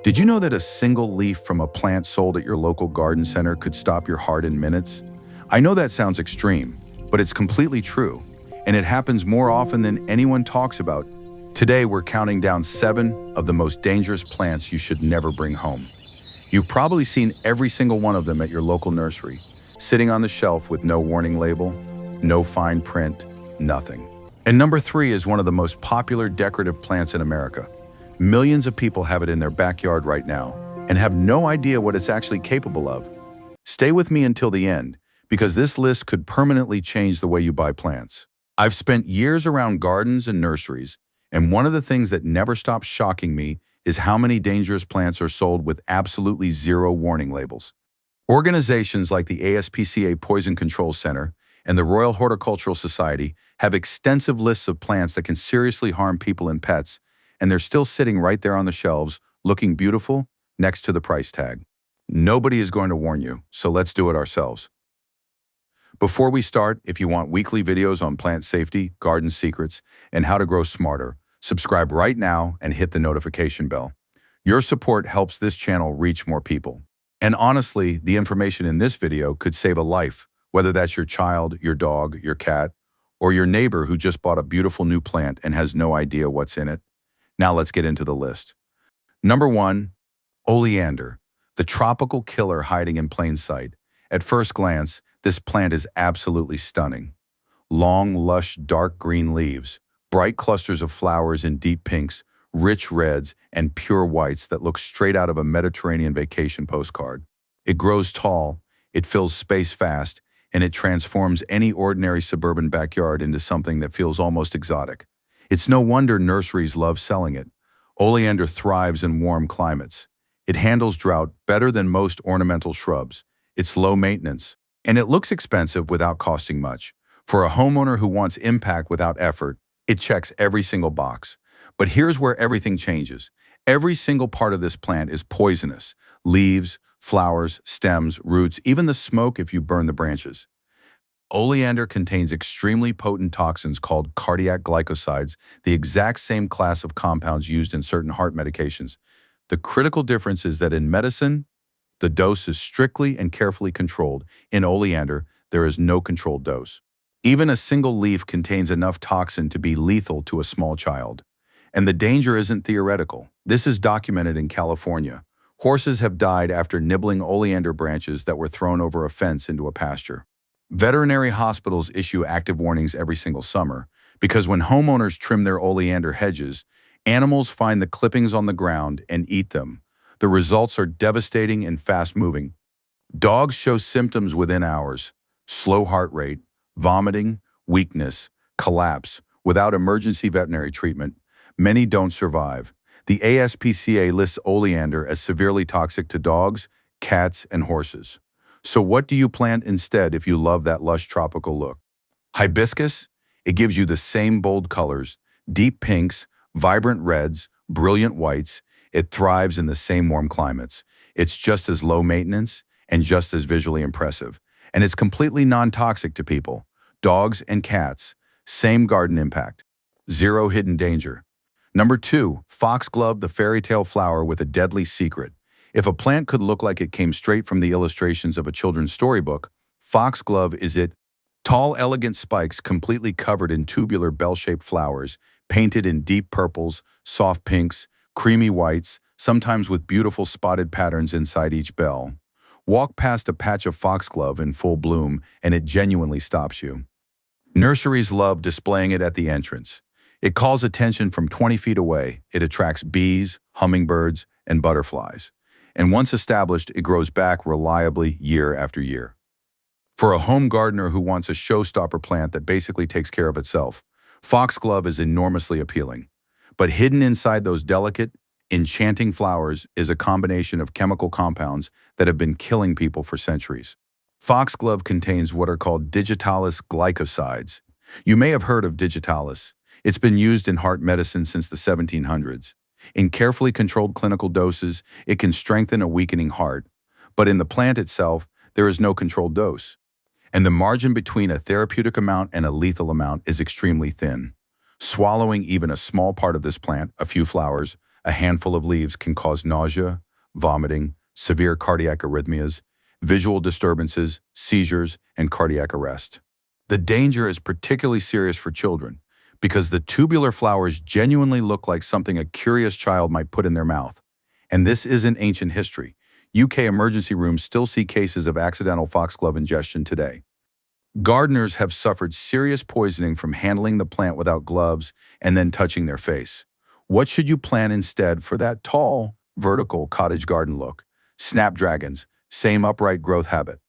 Did you know that a single leaf from a plant sold at your local garden center could stop your heart in minutes? I know that sounds extreme, but it's completely true, and it happens more often than anyone talks about. Today, we're counting down 7 of the most dangerous plants you should never bring home. You've probably seen every single one of them at your local nursery, sitting on the shelf with no warning label, no fine print, nothing. And number 3 is one of the most popular decorative plants in America. Millions of people have it in their backyard right now and have no idea what it's actually capable of. Stay with me until the end, because this list could permanently change the way you buy plants. I've spent years around gardens and nurseries, and one of the things that never stops shocking me is how many dangerous plants are sold with absolutely zero warning labels. Organizations like the ASPCA Poison Control Center and the Royal Horticultural Society have extensive lists of plants that can seriously harm people and pets, and they're still sitting right there on the shelves, looking beautiful, next to the price tag. Nobody is going to warn you, so let's do it ourselves. Before we start, if you want weekly videos on plant safety, garden secrets, and how to grow smarter, subscribe right now and hit the notification bell. Your support helps this channel reach more people. And honestly, the information in this video could save a life, whether that's your child, your dog, your cat, or your neighbor who just bought a beautiful new plant and has no idea what's in it. Now let's get into the list. Number 1, Oleander, the tropical killer hiding in plain sight. At first glance, this plant is absolutely stunning. Long, lush, dark green leaves, bright clusters of flowers in deep pinks, rich reds, and pure whites that look straight out of a Mediterranean vacation postcard. It grows tall, it fills space fast, and it transforms any ordinary suburban backyard into something that feels almost exotic. It's no wonder nurseries love selling it. Oleander thrives in warm climates. It handles drought better than most ornamental shrubs. It's low maintenance, and it looks expensive without costing much. For a homeowner who wants impact without effort, it checks every single box. But here's where everything changes. Every single part of this plant is poisonous. Leaves, flowers, stems, roots, even the smoke if you burn the branches. Oleander contains extremely potent toxins called cardiac glycosides, the exact same class of compounds used in certain heart medications. The critical difference is that in medicine, the dose is strictly and carefully controlled. In Oleander, there is no controlled dose. Even a single leaf contains enough toxin to be lethal to a small child. And the danger isn't theoretical. This is documented in California. Horses have died after nibbling oleander branches that were thrown over a fence into a pasture. Veterinary hospitals issue active warnings every single summer because when homeowners trim their oleander hedges, animals find the clippings on the ground and eat them. The results are devastating and fast-moving. Dogs show symptoms within hours: slow heart rate, vomiting, weakness, collapse. Without emergency veterinary treatment, many don't survive. The ASPCA lists oleander as severely toxic to dogs, cats, and horses. So what do you plant instead if you love that lush tropical look? Hibiscus? It gives you the same bold colors, deep pinks, vibrant reds, brilliant whites. It thrives in the same warm climates. It's just as low maintenance and just as visually impressive. And it's completely non-toxic to people, dogs and cats. Same garden impact. Zero hidden danger. Number 2, foxglove, the fairy tale flower with a deadly secret. If a plant could look like it came straight from the illustrations of a children's storybook, foxglove is it. Tall, elegant spikes completely covered in tubular bell-shaped flowers, painted in deep purples, soft pinks, creamy whites, sometimes with beautiful spotted patterns inside each bell. Walk past a patch of foxglove in full bloom, and it genuinely stops you. Nurseries love displaying it at the entrance. It calls attention from 20 feet away. It attracts bees, hummingbirds, and butterflies. And once established, it grows back reliably year after year. For a home gardener who wants a showstopper plant that basically takes care of itself, foxglove is enormously appealing. But hidden inside those delicate, enchanting flowers is a combination of chemical compounds that have been killing people for centuries. Foxglove contains what are called digitalis glycosides. You may have heard of digitalis. It's been used in heart medicine since the 1700s. In carefully controlled clinical doses, it can strengthen a weakening heart. But in the plant itself, there is no controlled dose. And the margin between a therapeutic amount and a lethal amount is extremely thin. Swallowing even a small part of this plant, a few flowers, A handful of leaves can cause nausea, vomiting, severe cardiac arrhythmias, visual disturbances, seizures, and cardiac arrest. The danger is particularly serious for children because the tubular flowers genuinely look like something a curious child might put in their mouth. And this isn't ancient history. UK emergency rooms still see cases of accidental foxglove ingestion today. Gardeners have suffered serious poisoning from handling the plant without gloves and then touching their face. What should you plant instead for that tall, vertical cottage garden look? Snapdragons, same upright growth habit.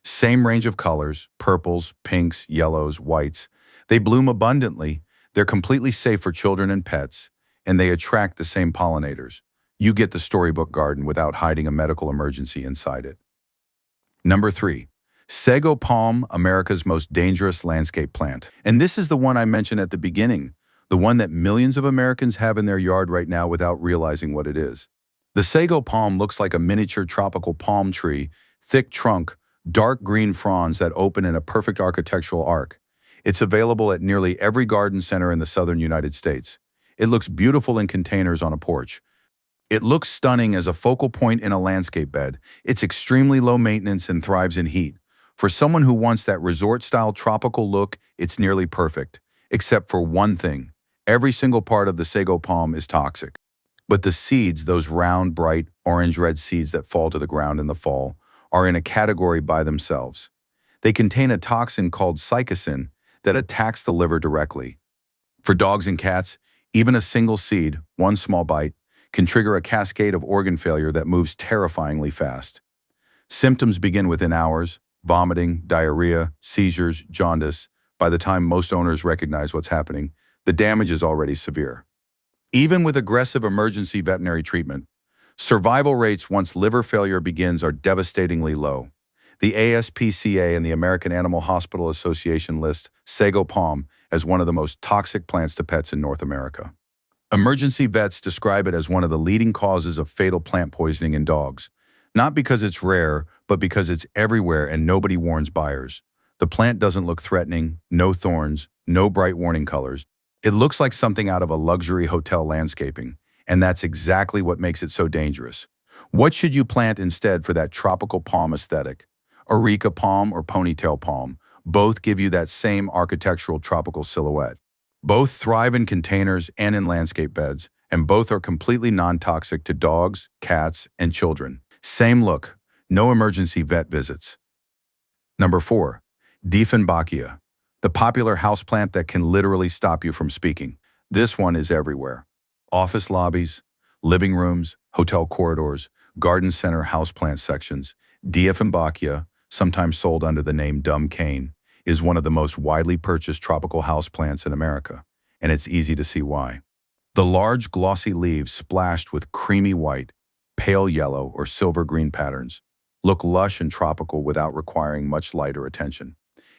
Same range of colors, purples, pinks, yellows, whites. They bloom abundantly, they're completely safe for children and pets, and they attract the same pollinators. You get the storybook garden without hiding a medical emergency inside it. Number 3. Sago palm, America's most dangerous landscape plant. And this is the one I mentioned at the beginning, the one that millions of Americans have in their yard right now without realizing what it is. The sago palm looks like a miniature tropical palm tree, thick trunk, dark green fronds that open in a perfect architectural arc. It's available at nearly every garden center in the southern United States. It looks beautiful in containers on a porch. It looks stunning as a focal point in a landscape bed. It's extremely low maintenance and thrives in heat. For someone who wants that resort-style tropical look, it's nearly perfect. Except for one thing. Every single part of the sago palm is toxic. But the seeds, those round, bright, orange-red seeds that fall to the ground in the fall, are in a category by themselves. They contain a toxin called psychocin that attacks the liver directly. For dogs and cats, even a single seed, one small bite, can trigger a cascade of organ failure that moves terrifyingly fast. Symptoms begin within hours: vomiting, diarrhea, seizures, jaundice. By the time most owners recognize what's happening, the damage is already severe. Even with aggressive emergency veterinary treatment, survival rates once liver failure begins are devastatingly low. The ASPCA and the American Animal Hospital Association list sago palm as one of the most toxic plants to pets in North America. Emergency vets describe it as one of the leading causes of fatal plant poisoning in dogs, not because it's rare, but because it's everywhere and nobody warns buyers. The plant doesn't look threatening, no thorns, no bright warning colors. It looks like something out of a luxury hotel landscaping, and that's exactly what makes it so dangerous. What should you plant instead for that tropical palm aesthetic? Areca palm or ponytail palm, both give you that same architectural tropical silhouette. Both thrive in containers and in landscape beds, and both are completely non-toxic to dogs, cats, and children. Same look, no emergency vet visits. Number 4. Dieffenbachia, the popular houseplant that can literally stop you from speaking. This one is everywhere. Office lobbies, living rooms, hotel corridors, garden center houseplant sections. Dieffenbachia, sometimes sold under the name dumb cane, is one of the most widely purchased tropical houseplants in America, and it's easy to see why. The large, glossy leaves splashed with creamy white, pale yellow, or silver green patterns look lush and tropical without requiring much light or attention.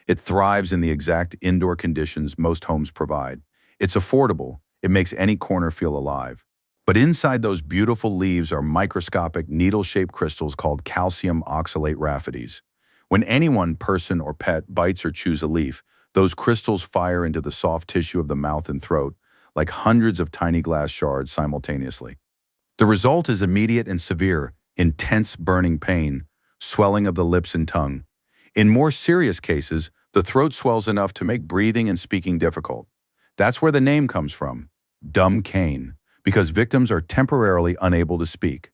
It thrives in the exact indoor conditions most homes provide. It's affordable. It makes any corner feel alive. But inside those beautiful leaves are microscopic needle-shaped crystals called calcium oxalate rhaphides. When anyone, person or pet, bites or chews a leaf, those crystals fire into the soft tissue of the mouth and throat like hundreds of tiny glass shards simultaneously. The result is immediate and severe, intense burning pain, swelling of the lips and tongue. In more serious cases, the throat swells enough to make breathing and speaking difficult. That's where the name comes from, dumb cane, because victims are temporarily unable to speak.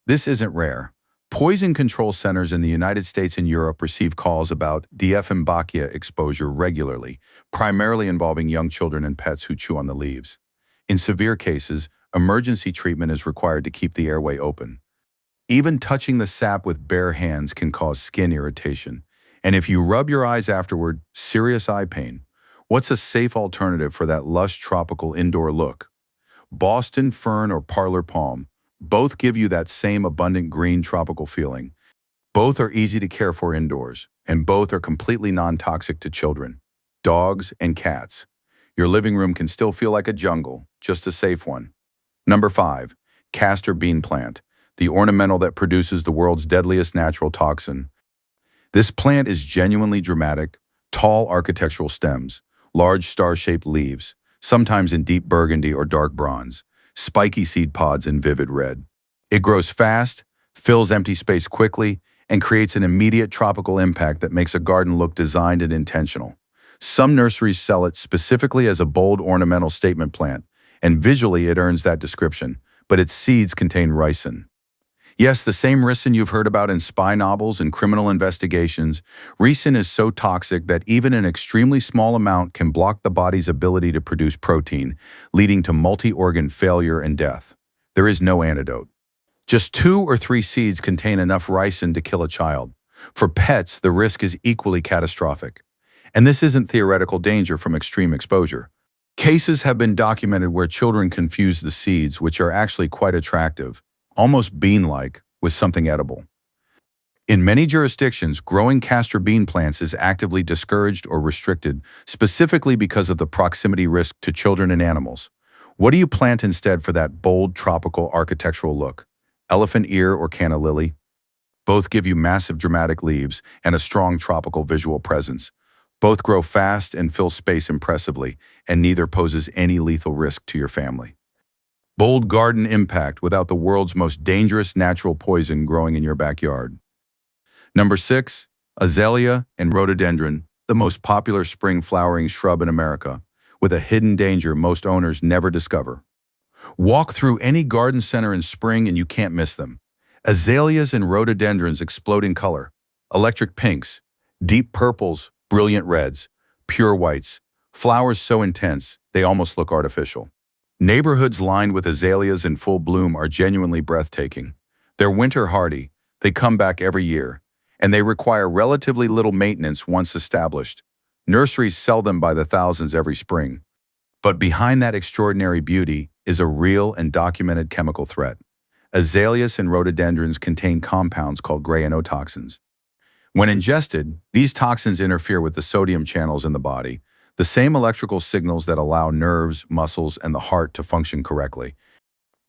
This isn't rare. Poison control centers in the United States and Europe receive calls about Dieffenbachia exposure regularly, primarily involving young children and pets who chew on the leaves. In severe cases, emergency treatment is required to keep the airway open. Even touching the sap with bare hands can cause skin irritation. And if you rub your eyes afterward, serious eye pain. What's a safe alternative for that lush tropical indoor look? Boston fern or parlor palm. Both give you that same abundant green tropical feeling. Both are easy to care for indoors, and both are completely non-toxic to children, dogs, and cats. Your living room can still feel like a jungle, just a safe one. Number 5. Castor bean plant, the ornamental that produces the world's deadliest natural toxin. This plant is genuinely dramatic, tall architectural stems, large star-shaped leaves, sometimes in deep burgundy or dark bronze, spiky seed pods in vivid red. It grows fast, fills empty space quickly, and creates an immediate tropical impact that makes a garden look designed and intentional. Some nurseries sell it specifically as a bold ornamental statement plant, and visually it earns that description, but its seeds contain ricin. Yes, the same ricin you've heard about in spy novels and criminal investigations. Ricin is so toxic that even an extremely small amount can block the body's ability to produce protein, leading to multi-organ failure and death. There is no antidote. Just 2 or 3 seeds contain enough ricin to kill a child. For pets, the risk is equally catastrophic. And this isn't theoretical danger from extreme exposure. Cases have been documented where children confuse the seeds, which are actually quite attractive, almost bean-like, with something edible. In many jurisdictions, growing castor bean plants is actively discouraged or restricted, specifically because of the proximity risk to children and animals. What do you plant instead for that bold tropical architectural look? Elephant ear or canna lily? Both give you massive dramatic leaves and a strong tropical visual presence. Both grow fast and fill space impressively, and neither poses any lethal risk to your family. Bold garden impact without the world's most dangerous natural poison growing in your backyard. Number 6, azalea and rhododendron, the most popular spring flowering shrub in America, with a hidden danger most owners never discover. Walk through any garden center in spring and you can't miss them. Azaleas and rhododendrons explode in color. Electric pinks, deep purples, brilliant reds, pure whites, flowers so intense they almost look artificial. Neighborhoods lined with azaleas in full bloom are genuinely breathtaking. They're winter hardy, they come back every year, and they require relatively little maintenance once established. Nurseries sell them by the thousands every spring. But behind that extraordinary beauty is a real and documented chemical threat. Azaleas and rhododendrons contain compounds called granotoxins. When ingested, these toxins interfere with the sodium channels in the body, the same electrical signals that allow nerves, muscles, and the heart to function correctly.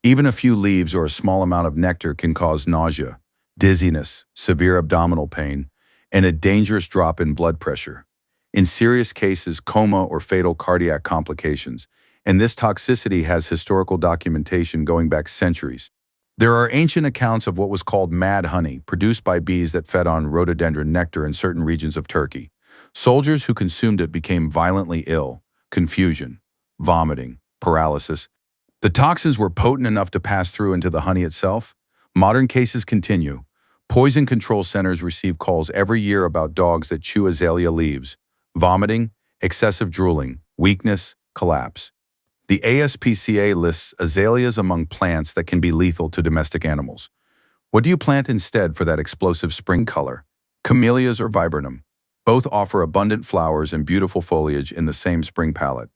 Even a few leaves or a small amount of nectar can cause nausea, dizziness, severe abdominal pain, and a dangerous drop in blood pressure. In serious cases, coma or fatal cardiac complications, and this toxicity has historical documentation going back centuries. There are ancient accounts of what was called mad honey, produced by bees that fed on rhododendron nectar in certain regions of Turkey. Soldiers who consumed it became violently ill, confusion, vomiting, paralysis. The toxins were potent enough to pass through into the honey itself. Modern cases continue. Poison control centers receive calls every year about dogs that chew azalea leaves, vomiting, excessive drooling, weakness, collapse. The ASPCA lists azaleas among plants that can be lethal to domestic animals. What do you plant instead for that explosive spring color? Camellias or viburnum? Both offer abundant flowers and beautiful foliage in the same spring palette.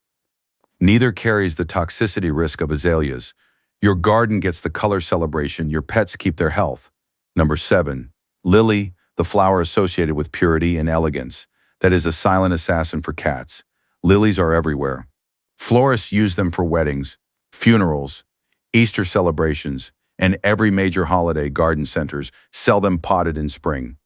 Neither carries the toxicity risk of azaleas. Your garden gets the color celebration, your pets keep their health. Number 7, lily, the flower associated with purity and elegance. That is a silent assassin for cats. Lilies are everywhere. Florists use them for weddings, funerals, Easter celebrations, and every major holiday. Garden centers sell them potted in spring.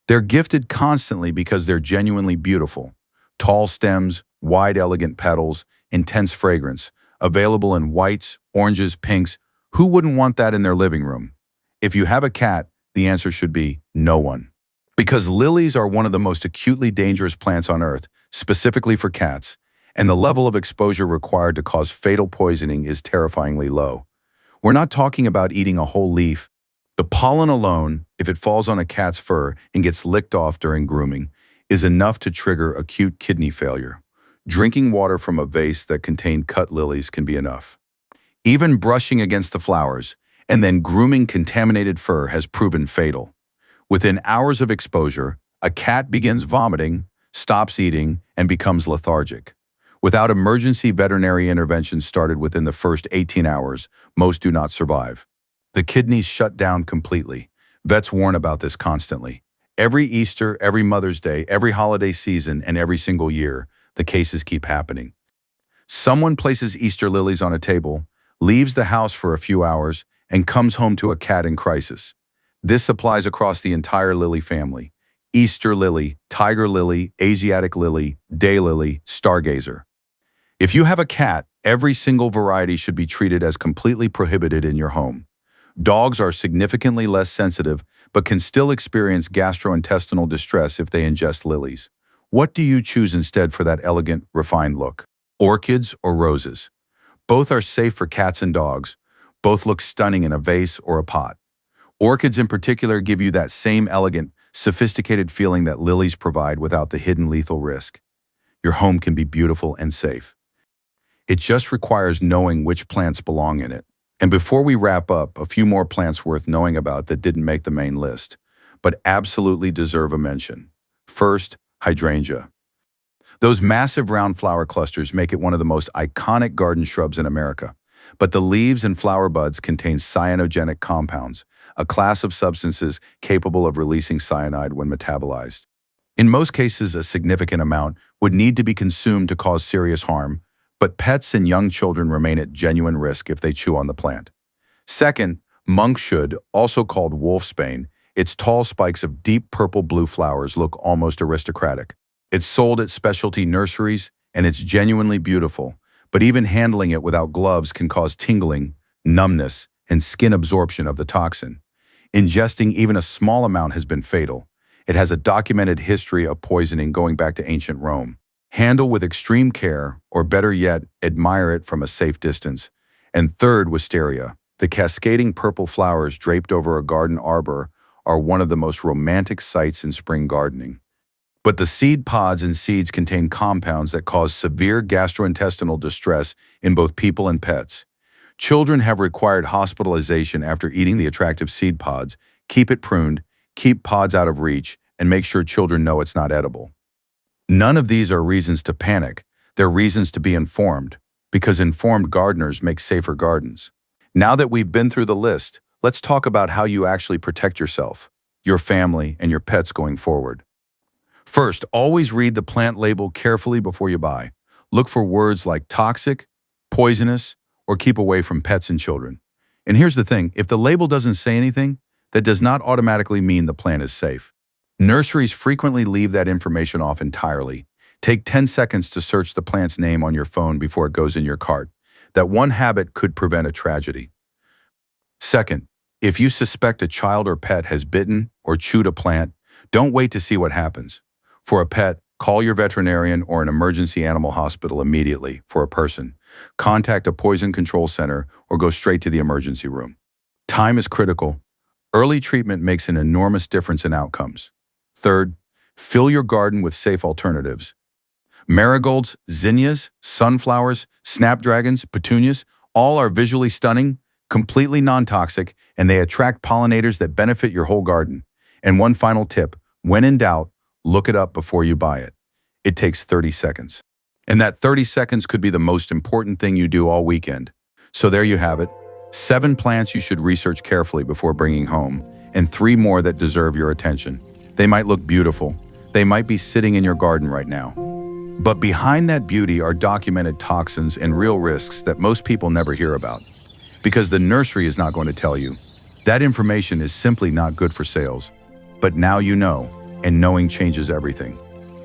They're gifted constantly because they're genuinely beautiful. Tall stems, wide elegant petals, intense fragrance, available in whites, oranges, pinks. Who wouldn't want that in their living room? If you have a cat, the answer should be no one. Because lilies are one of the most acutely dangerous plants on earth, specifically for cats, and the level of exposure required to cause fatal poisoning is terrifyingly low. We're not talking about eating a whole leaf. The pollen alone, if it falls on a cat's fur and gets licked off during grooming, is enough to trigger acute kidney failure. Drinking water from a vase that contained cut lilies can be enough. Even brushing against the flowers and then grooming contaminated fur has proven fatal. Within hours of exposure, a cat begins vomiting, stops eating, and becomes lethargic. Without emergency veterinary intervention started within the first 18 hours, most do not survive. The kidneys shut down completely. Vets warn about this constantly. Every Easter, every Mother's Day, every holiday season, and every single year, the cases keep happening. Someone places Easter lilies on a table, leaves the house for a few hours, and comes home to a cat in crisis. This applies across the entire lily family. Easter lily, tiger lily, Asiatic lily, daylily, stargazer. If you have a cat, Every single variety should be treated as completely prohibited in your home. Dogs are significantly less sensitive, but can still experience gastrointestinal distress if they ingest lilies. What do you choose instead for that elegant, refined look? Orchids or roses? Both are safe for cats and dogs. Both look stunning in a vase or a pot. Orchids in particular give you that same elegant, sophisticated feeling that lilies provide without the hidden lethal risk. Your home can be beautiful and safe. It just requires knowing which plants belong in it. And before we wrap up, a few more plants worth knowing about that didn't make the main list, but absolutely deserve a mention. First, hydrangea. Those massive round flower clusters make it one of the most iconic garden shrubs in America. But the leaves and flower buds contain cyanogenic compounds, a class of substances capable of releasing cyanide when metabolized. In most cases, a significant amount would need to be consumed to cause serious harm, but pets and young children remain at genuine risk if they chew on the plant. Second, monkshood, also called wolfsbane, its tall spikes of deep purple-blue flowers look almost aristocratic. It's sold at specialty nurseries, and it's genuinely beautiful, but even handling it without gloves can cause tingling, numbness, and skin absorption of the toxin. Ingesting even a small amount has been fatal. It has a documented history of poisoning going back to ancient Rome. Handle with extreme care, or better yet, admire it from a safe distance. And third, wisteria. The cascading purple flowers draped over a garden arbor are one of the most romantic sights in spring gardening. But the seed pods and seeds contain compounds that cause severe gastrointestinal distress in both people and pets. Children have required hospitalization after eating the attractive seed pods. Keep it pruned, keep pods out of reach, and make sure children know it's not edible. None of these are reasons to panic. They're reasons to be informed, because informed gardeners make safer gardens. Now that we've been through the list, let's talk about how you actually protect yourself, your family, and your pets going forward. First, always read the plant label carefully before you buy. Look for words like toxic, poisonous, or keep away from pets and children. And here's the thing, if the label doesn't say anything, that does not automatically mean the plant is safe. Nurseries frequently leave that information off entirely. Take 10 seconds to search the plant's name on your phone before it goes in your cart. That one habit could prevent a tragedy. Second, if you suspect a child or pet has bitten or chewed a plant, don't wait to see what happens. For a pet, call your veterinarian or an emergency animal hospital immediately. For a person, contact a poison control center or go straight to the emergency room. Time is critical. Early treatment makes an enormous difference in outcomes. Third, fill your garden with safe alternatives. Marigolds, zinnias, sunflowers, snapdragons, petunias, all are visually stunning, completely non-toxic, and they attract pollinators that benefit your whole garden. And one final tip, when in doubt, look it up before you buy it. It takes 30 seconds. And that 30 seconds could be the most important thing you do all weekend. So there you have it. 7 plants you should research carefully before bringing home, and 3 more that deserve your attention. They might look beautiful. They might be sitting in your garden right now. But behind that beauty are documented toxins and real risks that most people never hear about. Because the nursery is not going to tell you. That information is simply not good for sales. But now you know, and knowing changes everything.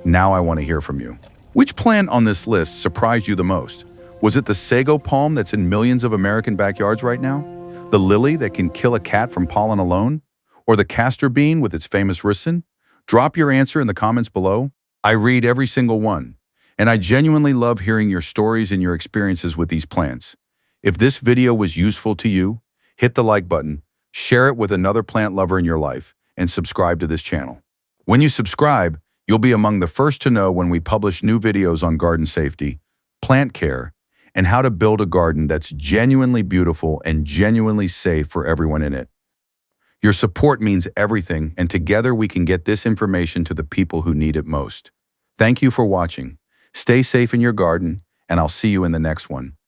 Now I want to hear from you. Which plant on this list surprised you the most? Was it the Sago palm that's in millions of American backyards right now? The lily that can kill a cat from pollen alone? Or the castor bean with its famous ricin? Drop your answer in the comments below. I read every single one, and I genuinely love hearing your stories and your experiences with these plants. If this video was useful to you, hit the like button, share it with another plant lover in your life, and subscribe to this channel. When you subscribe, you'll be among the first to know when we publish new videos on garden safety, plant care, and how to build a garden that's genuinely beautiful and genuinely safe for everyone in it. Your support means everything, and together we can get this information to the people who need it most. Thank you for watching. Stay safe in your garden, and I'll see you in the next one.